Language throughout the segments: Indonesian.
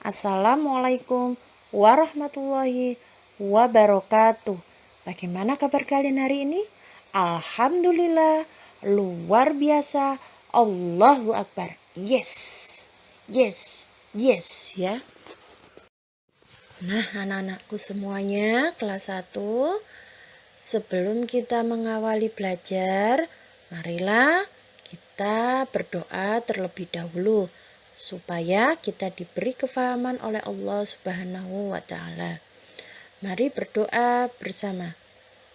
Assalamualaikum warahmatullahi wabarakatuh. Bagaimana kabar kalian hari ini? Alhamdulillah, luar biasa. Allahu Akbar. Yes, yes, yes ya. Nah, anak-anakku semuanya kelas 1, sebelum kita mengawali belajar, marilah kita berdoa terlebih dahulu supaya kita diberi kefahaman oleh Allah Subhanahu wa taala. Mari berdoa bersama.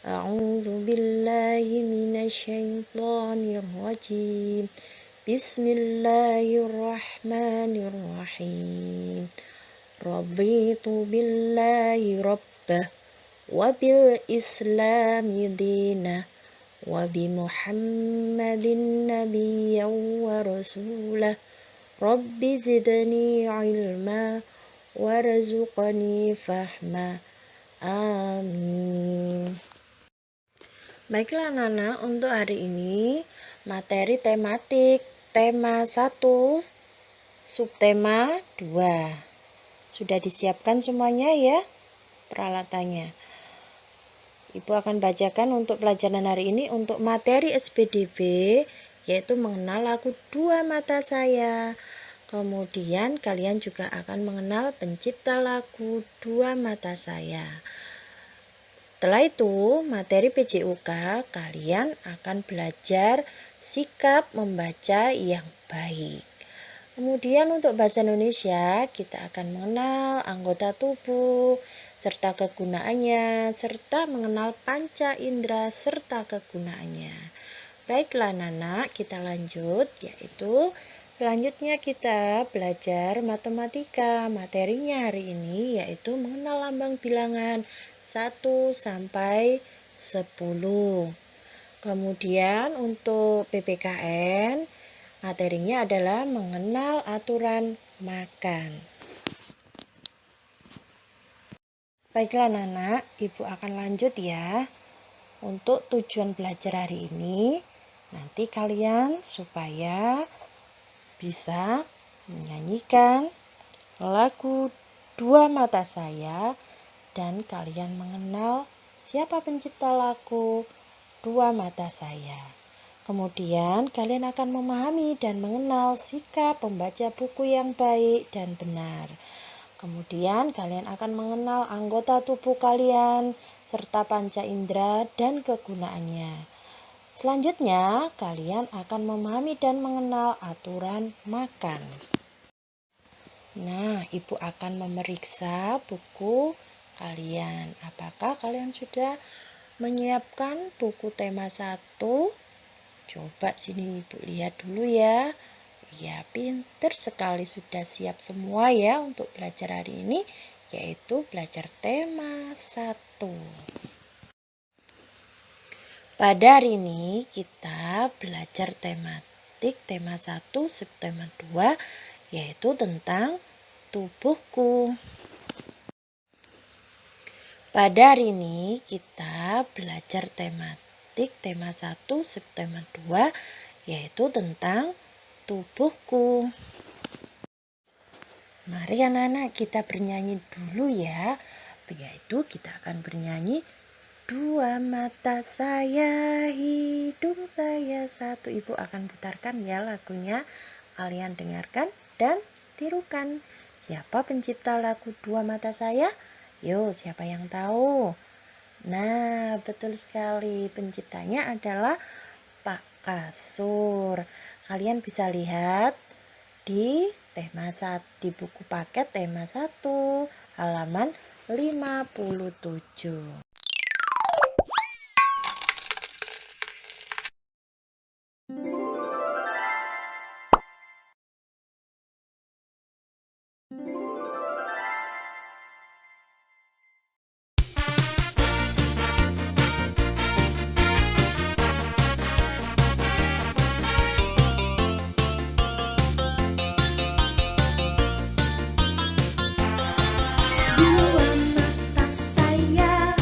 A'udzu billahi minasyaitonir rajim. Bismillahirrahmanirrahim. Raditu billahi rabbah wa bil islami dinah wa bi Muhammadin nabiyyan wa rasulah. Rabbi zidni ilma warzuqni fahma. Amin. Baiklah anak-anak, untuk hari ini materi tematik tema 1, subtema 2. Sudah disiapkan semuanya ya peralatannya. Ibu akan bacakan untuk pelajaran hari ini untuk materi SPDB, yaitu mengenal lagu Dua Mata Saya. Kemudian kalian juga akan mengenal pencipta lagu Dua Mata Saya. Setelah itu materi PJUK kalian akan belajar sikap membaca yang baik. Kemudian untuk bahasa Indonesia kita akan mengenal anggota tubuh serta kegunaannya, serta mengenal panca indera serta kegunaannya. Baiklah anak-anak, kita lanjut, yaitu selanjutnya kita belajar matematika. Materinya hari ini yaitu mengenal lambang bilangan 1 sampai 10. Kemudian untuk PPKN materinya adalah mengenal aturan makan. Baiklah anak-anak, Ibu akan lanjut ya. Untuk tujuan belajar hari ini, nanti kalian supaya bisa menyanyikan lagu Dua Mata Saya dan kalian mengenal siapa pencipta lagu Dua Mata Saya. Kemudian kalian akan memahami dan mengenal sikap membaca buku yang baik dan benar. Kemudian kalian akan mengenal anggota tubuh kalian serta panca indera dan kegunaannya. Selanjutnya kalian akan memahami dan mengenal aturan makan. Nah, Ibu akan memeriksa buku kalian. Apakah kalian sudah menyiapkan buku tema 1? Coba sini Ibu lihat dulu ya. Ya, pinter sekali, sudah siap semua ya untuk belajar hari ini, yaitu belajar tema 1. Pada hari ini kita belajar tematik tema 1, subtema 2, yaitu tentang tubuhku. Pada hari ini kita belajar tematik tema 1, subtema 2, yaitu tentang tubuhku. Mari anak-anak kita bernyanyi dulu ya. Yaitu kita akan bernyanyi Dua mata saya, hidung saya satu. Ibu akan putarkan ya lagunya. Kalian dengarkan dan tirukan. Siapa pencipta lagu Dua Mata Saya? Yo, siapa yang tahu? Nah, betul sekali. Penciptanya adalah Pak Kasur. Kalian bisa lihat di di buku paket tema 1 halaman 57. Dua mata saya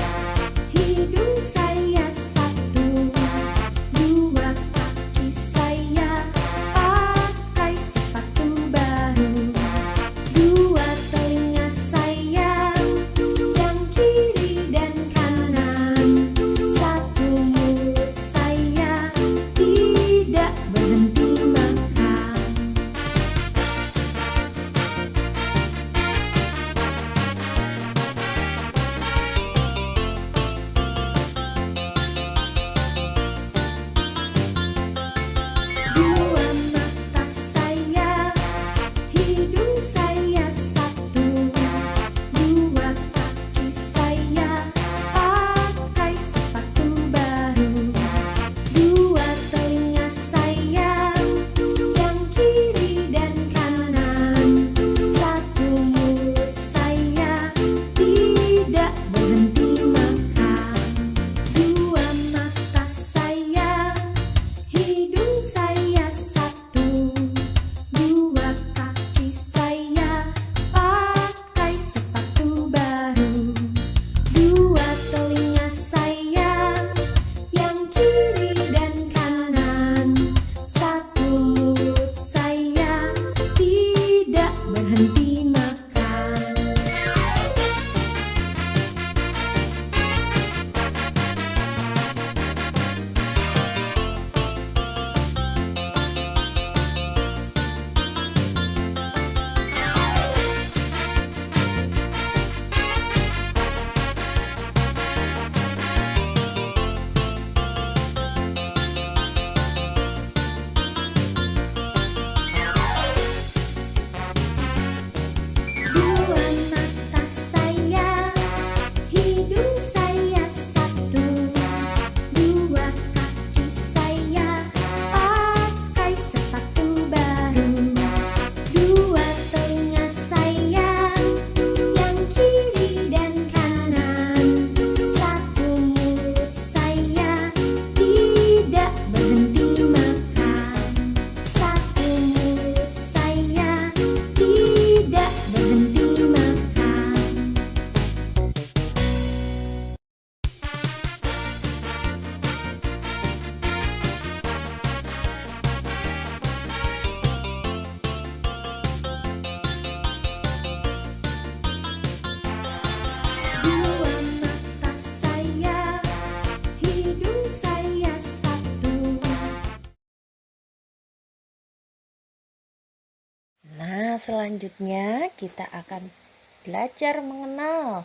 selanjutnya kita akan belajar mengenal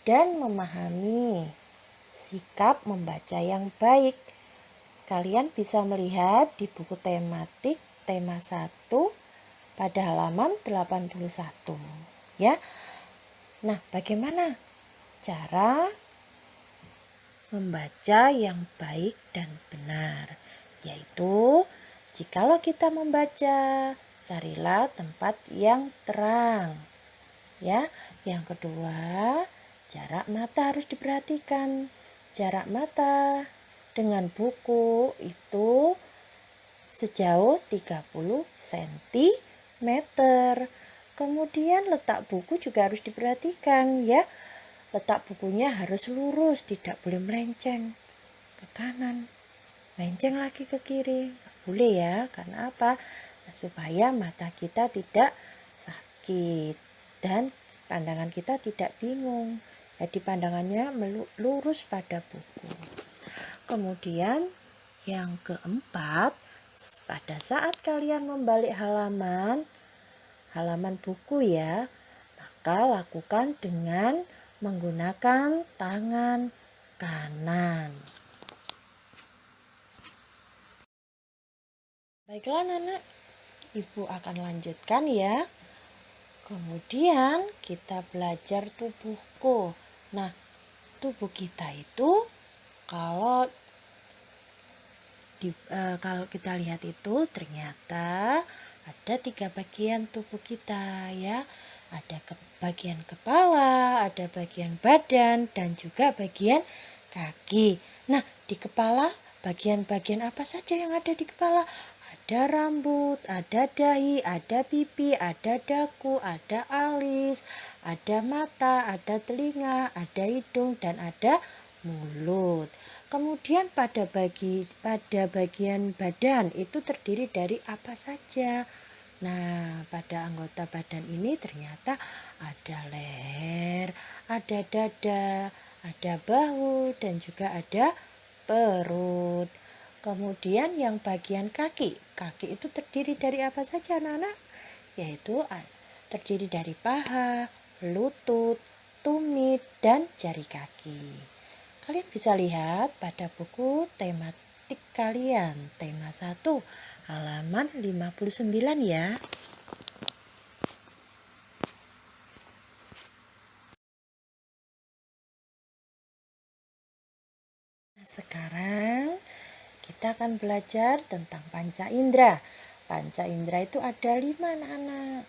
dan memahami sikap membaca yang baik. Kalian bisa melihat di buku tematik tema 1 pada halaman 81 ya. Nah, bagaimana cara membaca yang baik dan benar? Yaitu jikalau kita membaca, carilah tempat yang terang. Ya, yang kedua, jarak mata harus diperhatikan. Jarak mata dengan buku itu sejauh 30 cm. Kemudian letak buku juga harus diperhatikan ya. Letak bukunya harus lurus, tidak boleh melenceng ke kanan, melenceng lagi ke kiri. Nggak boleh ya, karena apa? Nah, supaya mata kita tidak sakit dan pandangan kita tidak bingung. Jadi pandangannya lurus pada buku. Kemudian yang keempat, pada saat kalian membalik halaman buku ya, maka lakukan dengan menggunakan tangan kanan. Baiklah anak-anak, Ibu akan lanjutkan ya. Kemudian kita belajar tubuhku. Nah, tubuh kita itu kalau kita lihat itu ternyata ada 3 bagian tubuh kita ya. Ada bagian kepala, ada bagian badan, dan juga bagian kaki. Nah, di kepala bagian-bagian apa saja yang ada di kepala? Ada rambut, ada dahi, ada pipi, ada dagu, ada alis, ada mata, ada telinga, ada hidung, dan ada mulut. Kemudian pada bagian badan itu terdiri dari apa saja? Nah, pada anggota badan ini ternyata ada leher, ada dada, ada bahu, dan juga ada perut. Kemudian yang bagian kaki itu terdiri dari apa saja anak-anak? Yaitu terdiri dari paha, lutut, tumit, dan jari kaki. Kalian bisa lihat pada buku tematik kalian, tema 1, halaman 59 ya. Nah, sekarang kita akan belajar tentang panca indera. Panca indera itu ada 5 anak-anak.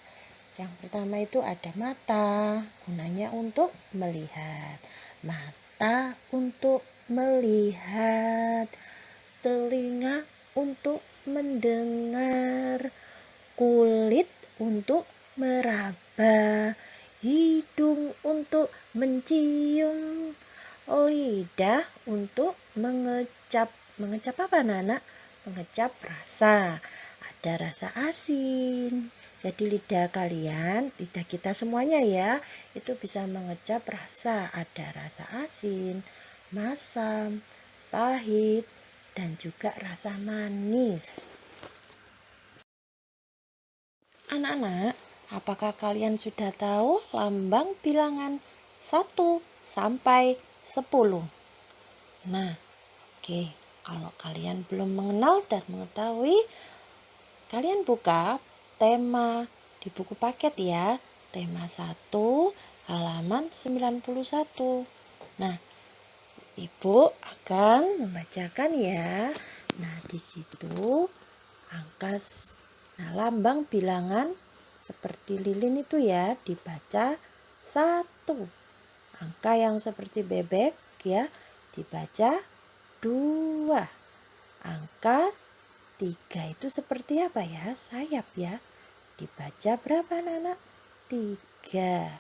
Yang pertama itu ada mata, gunanya untuk melihat. Mata untuk melihat, telinga untuk mendengar, kulit untuk meraba, hidung untuk mencium, lidah untuk mengecap. Mengecap apa anak-anak? Mengecap rasa. Ada rasa asin. Jadi lidah kalian, lidah kita semuanya ya, itu bisa mengecap rasa. Ada rasa asin, masam, pahit, dan juga rasa manis. Anak-anak, apakah kalian sudah tahu lambang bilangan 1 sampai 10? Nah, oke, kalau kalian belum mengenal dan mengetahui, kalian buka tema di buku paket ya, tema 1 halaman 91. Nah, Ibu akan membacakan ya. Nah, di situ lambang bilangan seperti lilin itu ya dibaca 1. Angka yang seperti bebek ya dibaca 2. Angka 3 itu seperti apa ya? Sayap ya. Dibaca berapa anak-anak? 3.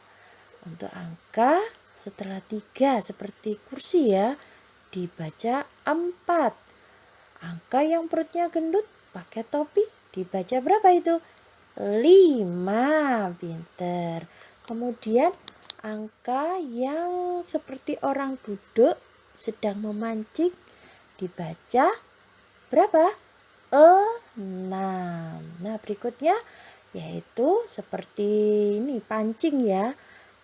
Untuk angka setelah 3 seperti kursi ya, dibaca 4. Angka yang perutnya gendut pakai topi dibaca berapa itu? 5. Pinter. Kemudian angka yang seperti orang duduk sedang memancing dibaca berapa? 6. Nah, berikutnya yaitu seperti ini pancing ya.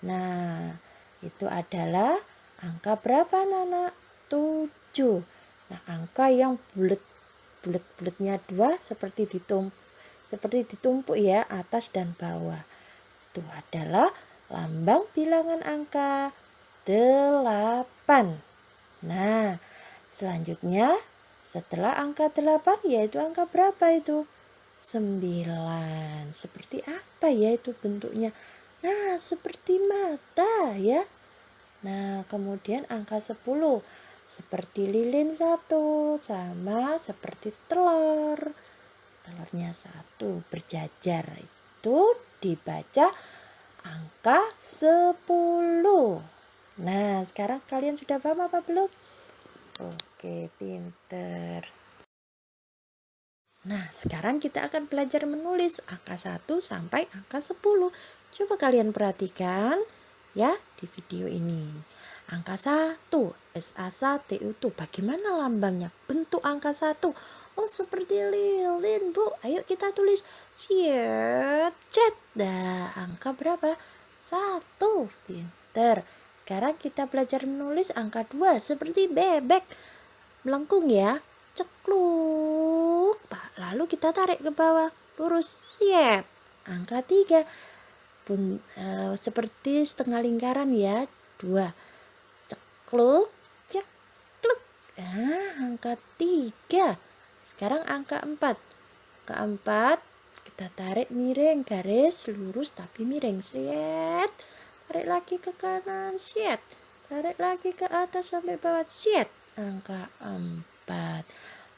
Nah, itu adalah angka berapa anak-anak? 7. Nah, angka yang bulat-bulatnya 2 seperti ditumpuk ya, atas dan bawah. Itu adalah lambang bilangan angka 8. Nah, selanjutnya setelah angka 8 yaitu angka berapa itu? 9. Seperti apa ya itu bentuknya? Nah, seperti mata ya. Nah, kemudian angka 10 seperti lilin 1 sama seperti telur. Telurnya 1 berjajar, itu dibaca angka 10. Nah, sekarang kalian sudah paham apa belum? Oke, pinter. Nah, sekarang kita akan belajar menulis angka 1 sampai angka 10. Coba kalian perhatikan ya di video ini. Angka 1, S-A-S-T-U, bagaimana lambangnya? Bentuk angka 1. Oh, seperti lilin, Bu. Ayo kita tulis. Cet. Nah, angka berapa? 1. Pinter. Sekarang kita belajar menulis angka 2 seperti bebek. Melengkung ya. Cekluk. Lalu kita tarik ke bawah. Lurus. Siap. Angka 3. Seperti setengah lingkaran ya. 2. Cekluk. Cekluk. Angka 3. Sekarang angka 4. Angka 4. Kita tarik miring. Garis lurus tapi miring. Siap. Tarik lagi ke kanan, set. Tarik lagi ke atas sampai bawah, set. Angka 4.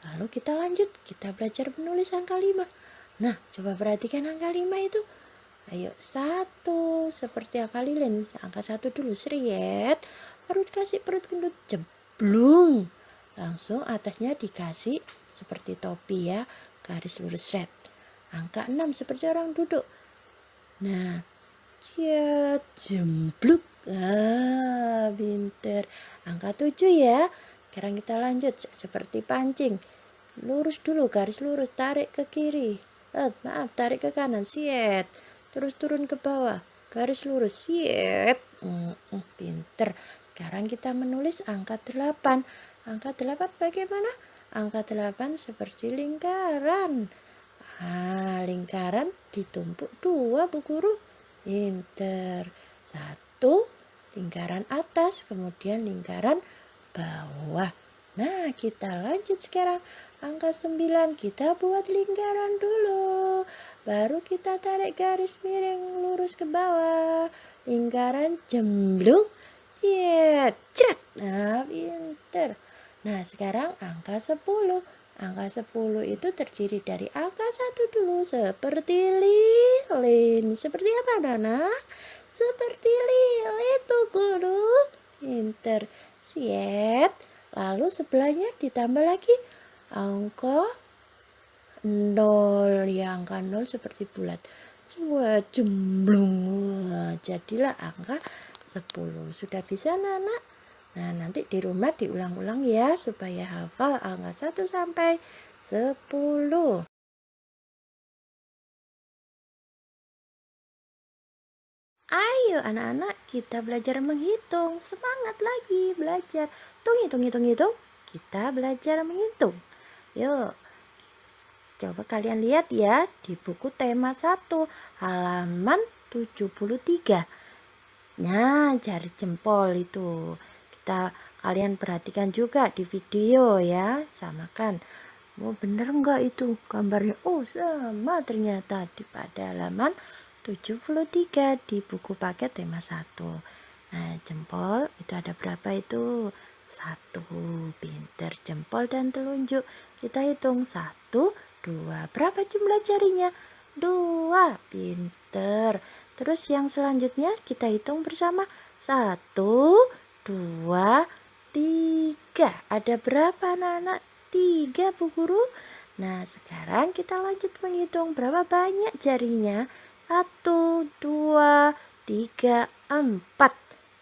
Lalu kita lanjut, kita belajar menulis angka 5. Nah, coba perhatikan angka 5 itu. Ayo, 1 seperti angka lilin. Angka 1 dulu, set. Baru dikasih perut gendut, jeblung. Langsung atasnya dikasih seperti topi ya, garis lurus, set. Angka 6 seperti orang duduk. Nah, ciat, jembluk. Pinter. Angka 7 ya. Sekarang kita lanjut seperti pancing. Lurus dulu, garis lurus, tarik ke kiri. Tarik ke kanan, siet. Terus turun ke bawah, garis lurus, siet. Pinter. Sekarang kita menulis angka 8. Angka 8 bagaimana? Angka 8 seperti lingkaran. Lingkaran ditumpuk 2, Bu Guru. Pinter. 1 lingkaran atas, kemudian lingkaran bawah. Nah, kita lanjut sekarang. Angka 9 kita buat lingkaran dulu. Baru kita tarik garis miring lurus ke bawah. Lingkaran jemblung. Cet. Nah, pinter. Nah, sekarang angka 10. Angka 10 itu terdiri dari angka 1 dulu, seperti lilin. Seperti apa, Nana? Seperti lilin, Bu Guru. Pinter. Siet. Lalu sebelahnya ditambah lagi angka 0. Ya, angka 0 seperti bulat. Semua jemblung. Jadilah angka 10. Sudah bisa, Nana? Nah, nanti di rumah diulang-ulang ya supaya hafal angka 1 sampai 10. Ayo anak-anak, kita belajar menghitung. Semangat lagi belajar. Hitung. Kita belajar menghitung. Yuk. Coba kalian lihat ya di buku tema 1 halaman 73. Nah, jari jempol itu. Kalian perhatikan juga di video ya, samakan. Oh, bener enggak itu gambarnya? Oh, sama ternyata pada halaman 73 di buku paket tema 1. Nah, jempol itu ada berapa itu? 1. Pinter, jempol dan telunjuk. Kita hitung 1, 2. Berapa jumlah jarinya? 2. Pinter. Terus yang selanjutnya kita hitung bersama. 1, 2, 3. Ada berapa anak-anak? 3, Bu Guru. Nah, sekarang kita lanjut menghitung berapa banyak jarinya. 1, 2, 3, 4.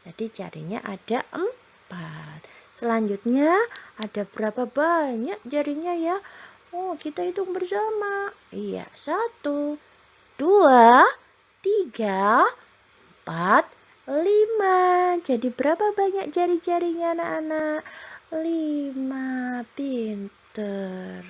Jadi jarinya ada 4. Selanjutnya ada berapa banyak jarinya ya? Oh, kita hitung bersama. Iya, 1, 2, 3, 4, 5. Jadi berapa banyak jari-jarinya anak-anak? 5. Pinter.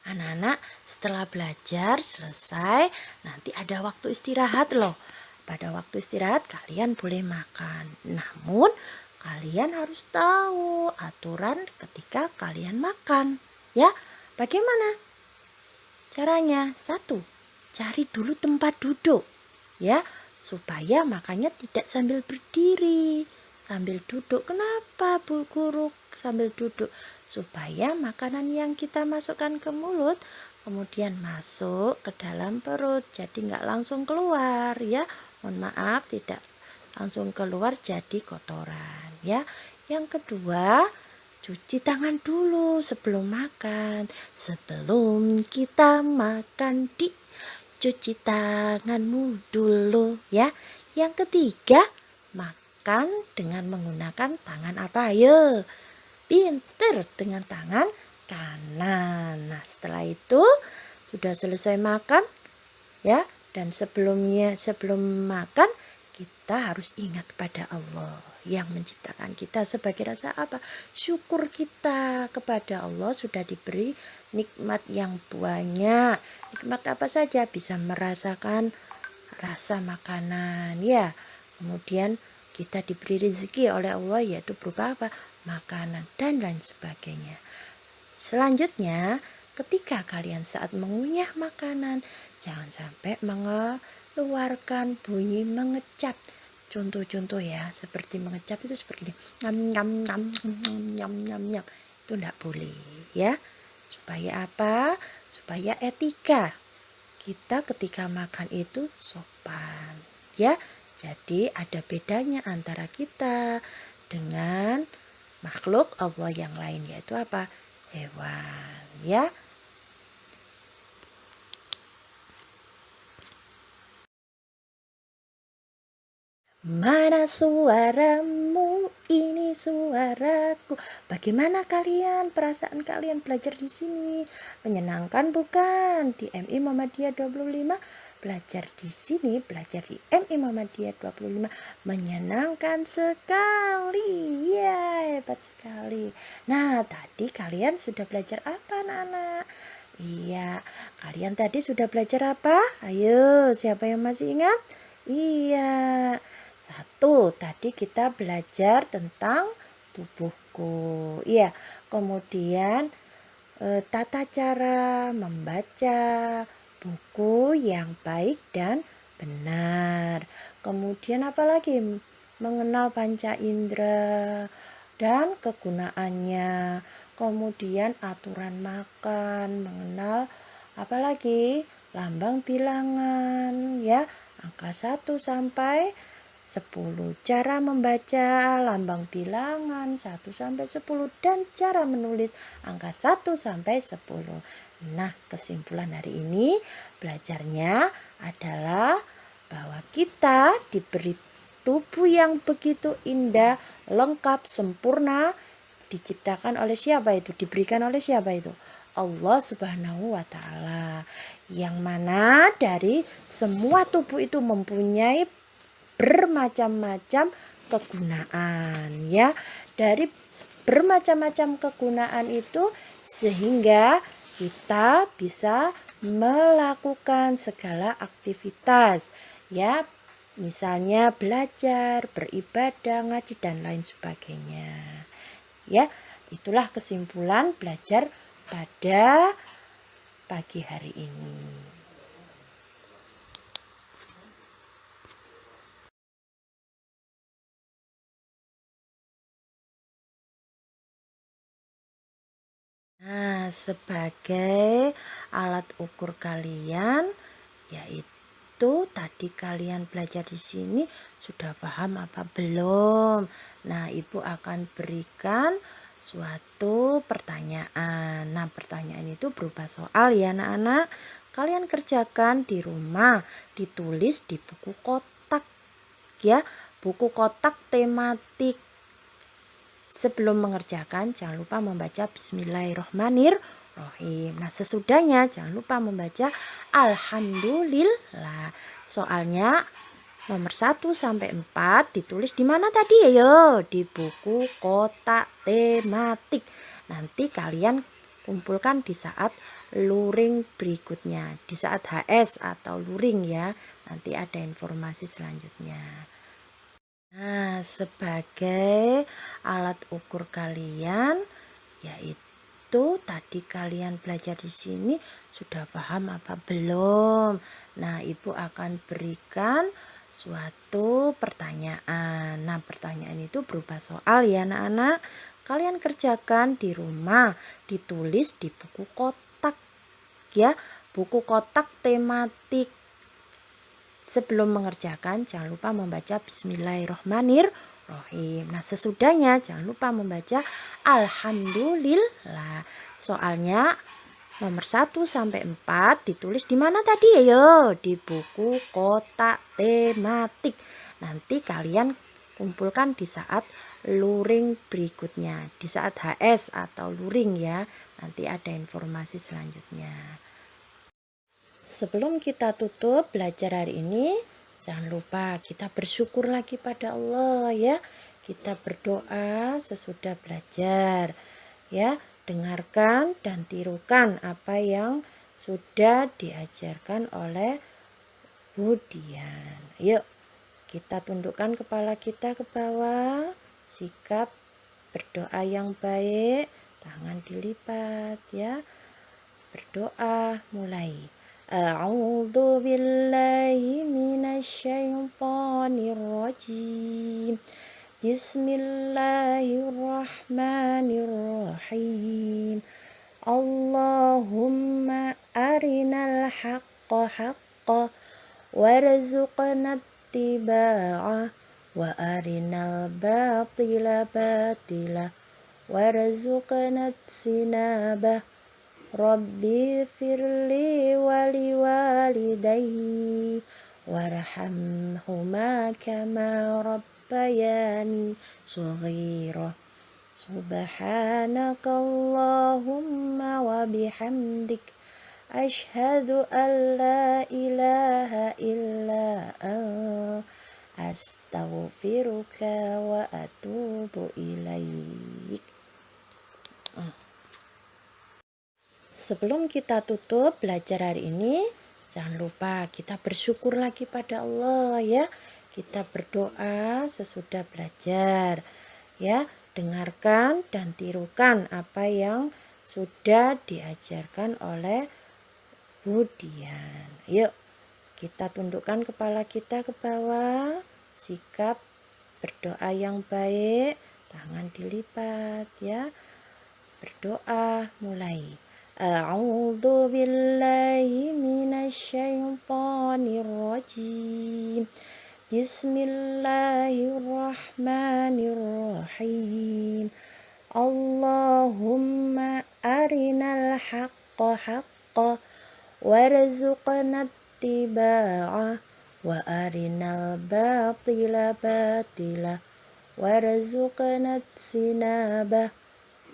Anak-anak, setelah belajar selesai, nanti ada waktu istirahat loh. Pada waktu istirahat kalian boleh makan. Namun kalian harus tahu aturan ketika kalian makan. Ya, bagaimana caranya? 1, cari dulu tempat duduk. Ya, supaya makannya tidak sambil berdiri, sambil duduk. Kenapa Bu Guru sambil duduk? Supaya makanan yang kita masukkan ke mulut kemudian masuk ke dalam perut, jadi nggak langsung keluar ya. Mohon maaf, tidak langsung keluar jadi kotoran ya. Yang kedua, cuci tangan dulu sebelum makan. Sebelum kita makan, cuci tanganmu dulu ya. Yang ketiga, makan dengan menggunakan tangan apa? Ayo, pinter, dengan tangan kanan. Nah, setelah itu sudah selesai makan ya, dan sebelum makan kita harus ingat kepada Allah yang menciptakan kita. Sebagai rasa apa? Syukur kita kepada Allah sudah diberi nikmat yang banyak. Nikmat apa saja? Bisa merasakan rasa makanan ya. Kemudian kita diberi rezeki oleh Allah, yaitu berupa apa? Makanan dan lain sebagainya. Selanjutnya, ketika kalian saat mengunyah makanan, jangan sampai mengeluarkan bunyi mengecap. Contoh-contoh ya, seperti mengecap itu seperti ini. Nyam nyam nyam nyam nyam nyam nyam. Itu enggak boleh ya. Supaya apa? Supaya etika. Kita ketika makan itu sopan ya. Jadi ada bedanya antara kita dengan makhluk Allah yang lain, yaitu apa? Hewan ya. Mana suaramu, ini suaraku. Bagaimana kalian, perasaan kalian belajar di sini? Menyenangkan bukan? Di MI Muhammadiyah 25 belajar di sini, belajar di MI Muhammadiyah 25 menyenangkan sekali. Ya, hebat sekali. Nah, tadi kalian sudah belajar apa, anak-anak? Iya, kalian tadi sudah belajar apa? Ayo, siapa yang masih ingat? Iya. 1, tadi kita belajar tentang tubuhku. Iya, kemudian tata cara membaca buku yang baik dan benar. Kemudian apalagi? Mengenal panca indera dan kegunaannya. Kemudian aturan makan, mengenal apalagi? Lambang bilangan ya, angka 1 sampai 10. Cara membaca lambang bilangan 1 sampai 10 dan cara menulis angka 1 sampai 10. Nah, kesimpulan hari ini belajarnya adalah bahwa kita diberi tubuh yang begitu indah, lengkap, sempurna, diciptakan oleh siapa itu? Diberikan oleh siapa itu? Allah Subhanahu wa Ta'ala. Yang mana dari semua tubuh itu mempunyai bermacam-macam kegunaan ya. Dari bermacam-macam kegunaan itu sehingga kita bisa melakukan segala aktivitas ya, misalnya belajar, beribadah, ngaji dan lain sebagainya ya. Itulah kesimpulan belajar pada pagi hari ini. Nah, sebagai alat ukur kalian, yaitu tadi kalian belajar di sini sudah paham apa belum? Nah, Ibu akan berikan suatu pertanyaan. Nah, pertanyaan itu berupa soal ya anak-anak. Kalian kerjakan di rumah, ditulis di buku kotak ya, buku kotak tematik. Sebelum mengerjakan, jangan lupa membaca Bismillahirrahmanirrahim. Bismillahirrahmanirrahim. Nah, sesudahnya jangan lupa membaca Alhamdulillah. Soalnya nomor 1 sampai 4 ditulis di mana tadi ya? Di buku kotak tematik. Nanti kalian kumpulkan di saat luring berikutnya, di saat HS atau luring ya. Nanti ada informasi selanjutnya. Nah, sebagai alat ukur kalian yaitu tadi kalian belajar di sini sudah paham apa belum? Nah, Ibu akan berikan suatu pertanyaan. Nah, pertanyaan itu berupa soal ya anak-anak. Kalian kerjakan di rumah, ditulis di buku kotak ya, buku kotak tematik. Sebelum mengerjakan, jangan lupa membaca Bismillahirrahmanirrahim. Nah, sesudahnya jangan lupa membaca Alhamdulillah. Soalnya nomor 1 sampai 4 ditulis di mana tadi ya? Di buku kotak tematik. Nanti kalian kumpulkan di saat luring berikutnya, di saat HS atau luring ya. Nanti ada informasi selanjutnya. Sebelum kita tutup belajar hari ini, jangan lupa kita bersyukur lagi pada Allah ya. Kita berdoa sesudah belajar ya. Dengarkan dan tirukan apa yang sudah diajarkan oleh Bu Dian. Yuk, kita tundukkan kepala kita ke bawah. Sikap berdoa yang baik, tangan dilipat ya. Berdoa mulai. A'udzu billahi minasyaitonir rajim. Bismillahirrahmanirrahim. Allahumma arinal haqqa haqqa warzuqna ittiba'ah wa arinal batila batila warzuqna ijtinabah. Rabbi firli wali walidayhi warhamhuma kama rabbayani shaghira. Subhanakallahumma wa bihamdik asyhadu an la ilaha illa anta astaghfiruka wa atubu ilaik. Sebelum kita tutup belajar hari ini, jangan lupa kita bersyukur lagi pada Allah ya. Kita berdoa sesudah belajar ya. Dengarkan dan tirukan apa yang sudah diajarkan oleh Bu Dian. Yuk, kita tundukkan kepala kita ke bawah. Sikap berdoa yang baik, tangan dilipat ya. Berdoa mulai. A'udzu billahi minasyaitonir rajim. Bismillahirrahmanirrahim. Allahumma arinal haqqa haqqa warzuqna ittiba'ah wa arinal batila batila warzuqna ijtinabah.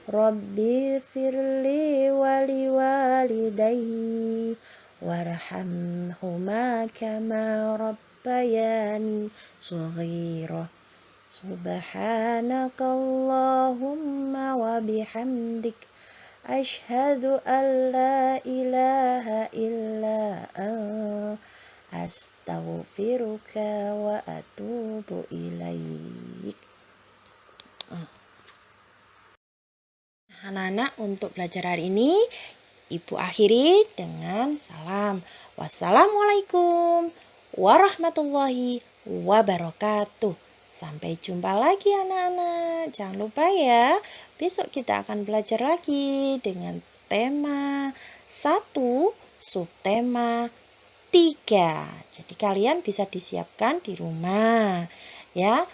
Rabbi firli wali walidayhi warhamhuma kama rabbayani shaghira. Subhanakallahumma wa bihamdik asyhadu an la ilaha illa anta astaghfiruka wa atubu ilaik. Anak-anak, untuk belajar hari ini Ibu akhiri dengan salam. Wassalamualaikum warahmatullahi wabarakatuh. Sampai jumpa lagi anak-anak. Jangan lupa ya, besok kita akan belajar lagi dengan tema 1, subtema 3. Jadi kalian bisa disiapkan di rumah ya.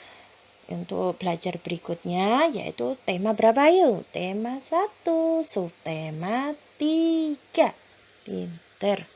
Untuk belajar berikutnya yaitu tema berapa yuk? Tema 1, subtema 3. Pinter.